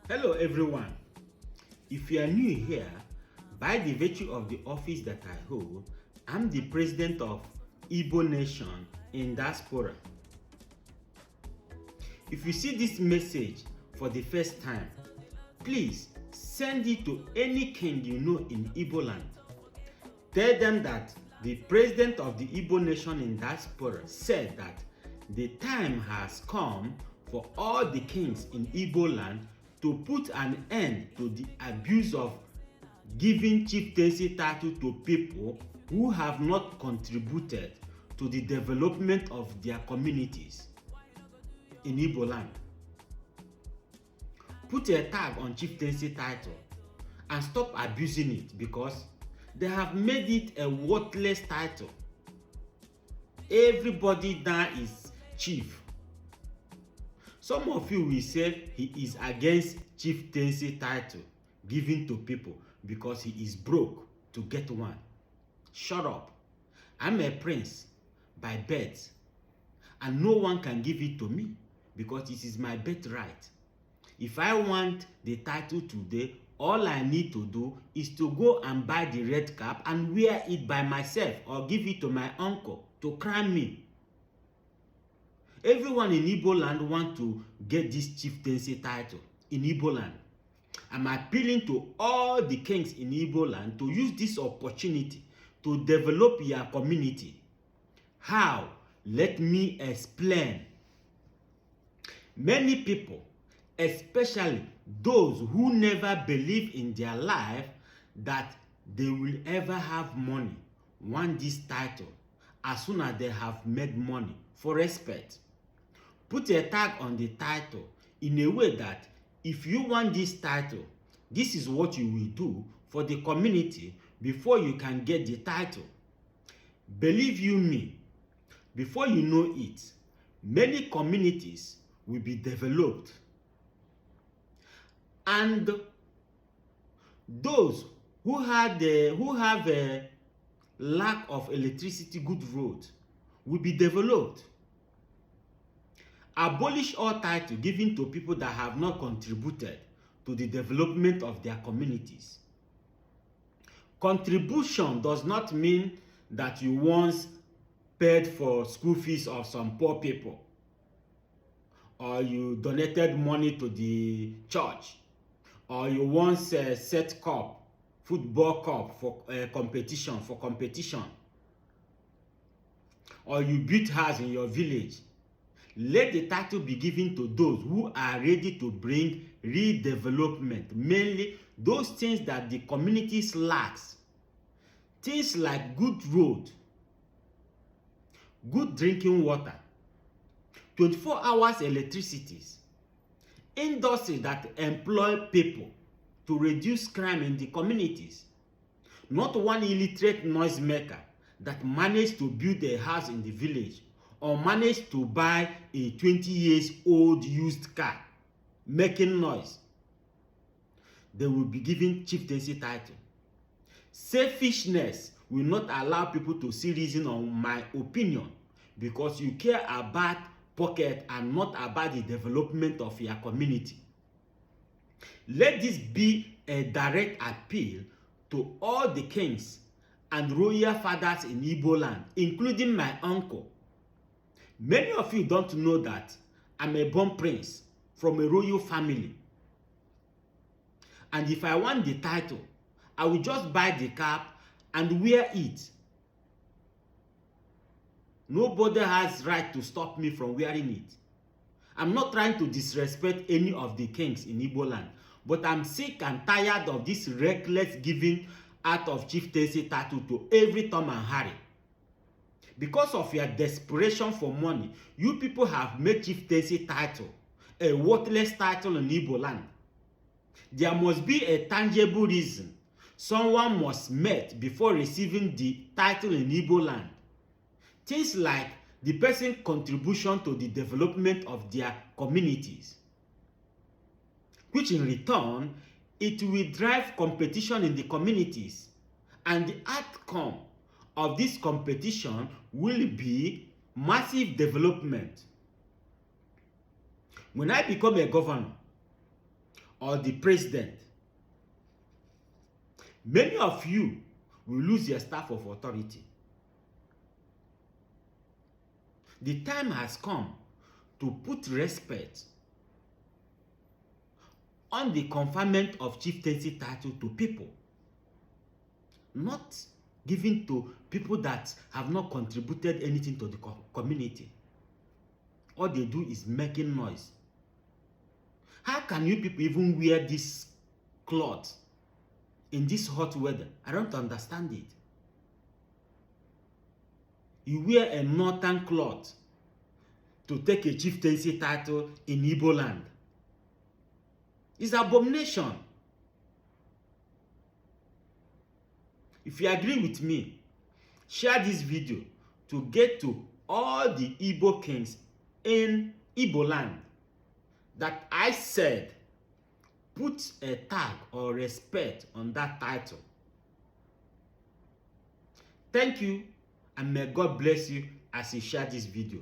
Hello everyone. If you are new here, by the virtue of the office that I hold, I'm the president of Igbo Nation in diaspora. If you see this message for the first time, please send it to any king you know in Igbo land. Tell them that the president of the Igbo Nation in diaspora said that the time has come for all the kings in Igbo land to put an end to the abuse of giving chieftaincy title to people who have not contributed to the development of their communities in Igbo land. Put a tag on chieftaincy title and stop abusing it, because they have made it a worthless title. Everybody now is chief. Some of you will say he is against chieftaincy title given to people because he is broke to get one. Shut up. I'm a prince by birth, and no one can give it to me because it is my birthright. If I want the title today, all I need to do is to go and buy the red cap and wear it by myself, or give it to my uncle to crown me. Everyone in Igbo land wants to get this chieftaincy title in Igbo land. I'm appealing to all the kings in Igbo land to use this opportunity to develop your community. How? Let me explain. Many people, especially those who never believe in their life that they will ever have money, want this title as soon as they have made money for respect. Put a tag on the title in a way that if you want this title, this is what you will do for the community before you can get the title. Believe you me, before you know it, many communities will be developed. And those who have a lack of electricity, good roads will be developed. Abolish all title given to people that have not contributed to the development of their communities. Contribution does not mean that you once paid for school fees of some poor people, or you donated money to the church, or you once set cup, football cup for competition, or you built house in your village. Let the title be given to those who are ready to bring redevelopment, mainly those things that the communities lacks. Things like good road, good drinking water, 24 hours electricity, industries that employ people to reduce crime in the communities. Not one illiterate noisemaker that managed to build a house in the village or managed to buy a 20 years old used car making noise. They will be given chieftaincy title. Selfishness will not allow people to see reason on my opinion, because you care about pocket and not about the development of your community. Let this be a direct appeal to all the kings and royal fathers in Igbo land, including my uncle. Many of you don't know that I'm a born prince from a royal family. And if I want the title, I will just buy the cap and wear it. Nobody has right to stop me from wearing it. I'm not trying to disrespect any of the kings in Igbo land, but I'm sick and tired of this reckless giving out of chieftaincy title to every Tom and Harry. Because of your desperation for money, you people have made chieftaincy title a worthless title in Igbo land. There must be a tangible reason someone must meet before receiving the title in Igbo land. Things like the person's contribution to the development of their communities, which in return, it will drive competition in the communities, and the outcome of this competition will be massive development. When I become a governor or the president. Many of you will lose your staff of authority. The time has come to put respect on the conferment of chieftaincy title to people, not given to people that have not contributed anything to the community. All they do is making noise. How can you people even wear this cloth in this hot weather? I don't understand it. You wear a northern cloth to take a chieftaincy title in Igbo land. It's abomination. If you agree with me, share this video to get to all the Igbo kings in Igbo land that I said put a tag or respect on that title. Thank you, and may God bless you as you share this video.